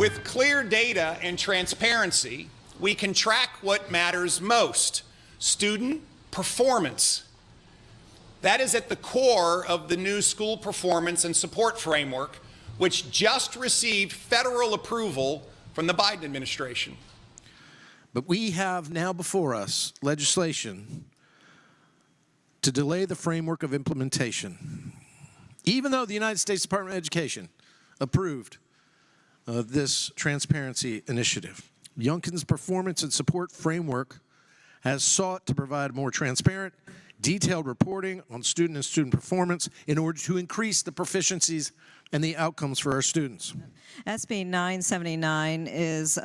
With clear data and transparency, we can track what matters most: student performance. That is at the core of the new school performance and support framework, which just received federal approval from the Biden administration. But we have now before us legislation to delay the framework of implementation. Even though the United States Department of Education approved this transparency initiative, Youngkin's performance and support framework has sought to provide more transparent, detailed reporting on student and student performance in order to increase the proficiencies and the outcomes for our students. SB 979 is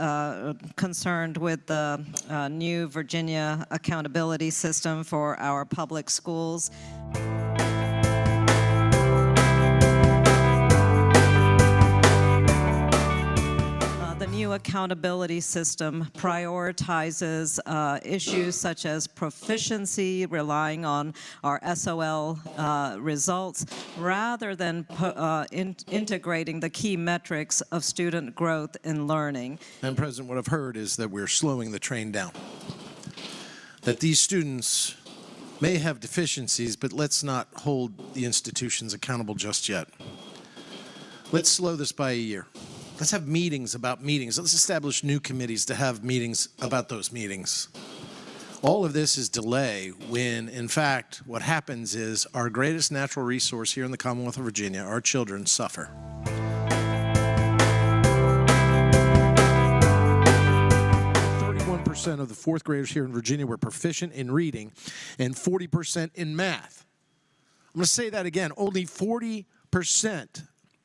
concerned with the new Virginia accountability system for our public schools. The new accountability system prioritizes issues such as proficiency, relying on our SOL results, rather than integrating the key metrics of student growth and learning. Madam President, what I've heard is that we're slowing the train down. That these students may have deficiencies, but let's not hold the institutions accountable just yet. Let's slow this by a year. Let's have meetings about meetings. Let's establish new committees to have meetings about those meetings. All of this is delay when, in fact, what happens is our greatest natural resource here in the Commonwealth of Virginia, our children, suffer. 31% of the fourth graders here in Virginia were proficient in reading and 40% in math. I'm going to say that again. Only 40%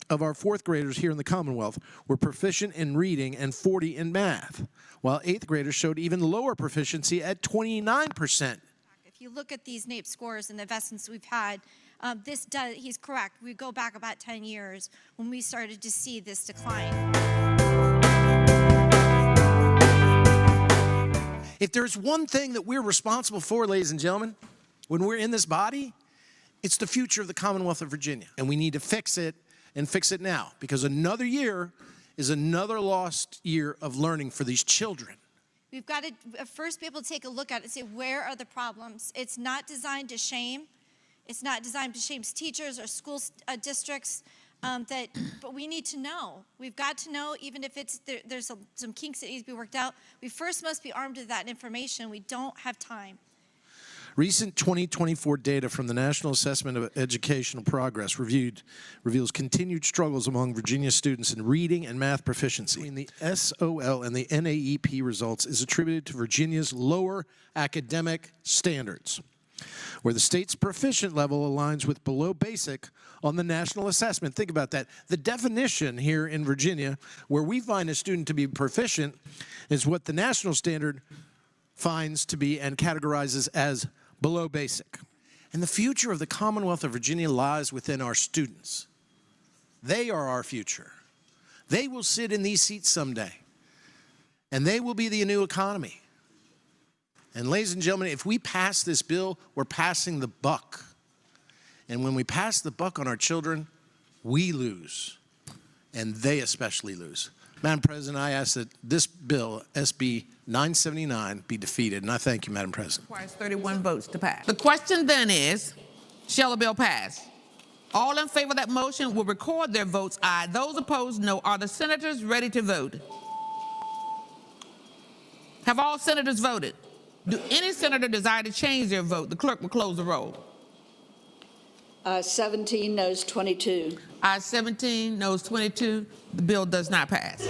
of our fourth graders here in the Commonwealth were proficient in reading and 40% in math, while eighth graders showed even lower proficiency at 29%. If you look at these NAEP scores and the investments we've had, he's correct. We go back about 10 years when we started to see this decline. If there's one thing that we're responsible for, ladies and gentlemen, when we're in this body, it's the future of the Commonwealth of Virginia. And we need to fix it, and fix it now, because another year is another lost year of learning for these children. We've got to first be able to take a look at it and say, where are the problems? It's not designed to shame. It's not designed to shame teachers or school districts, but we need to know. We've got to know, even if there's some kinks that need to be worked out. We first must be armed with that information. We don't have time. Recent 2024 data from the National Assessment of Educational Progress reveals continued struggles among Virginia students in reading and math proficiency. The SOL and the NAEP results is attributed to Virginia's lower academic standards, where the state's proficient level aligns with below basic on the national assessment. Think about that. The definition here in Virginia, where we find a student to be proficient, is what the national standard finds to be and categorizes as below basic. And the future of the Commonwealth of Virginia lies within our students. They are our future. They will sit in these seats someday, and they will be the new economy. And ladies and gentlemen, if we pass this bill, we're passing the buck. And when we pass the buck on our children, we lose, and they especially lose. Madam President, I ask that this bill, SB 979, be defeated, and I thank you, Madam President. Requires 31 votes to pass. The question then is, shall the bill pass? All in favor of that motion will record their votes aye. Those opposed, no. Are the senators ready to vote? Have all senators voted? Do any senator desire to change their vote? The clerk will close the roll. 17, noes 22. Ayes 17, noes 22. The bill does not pass.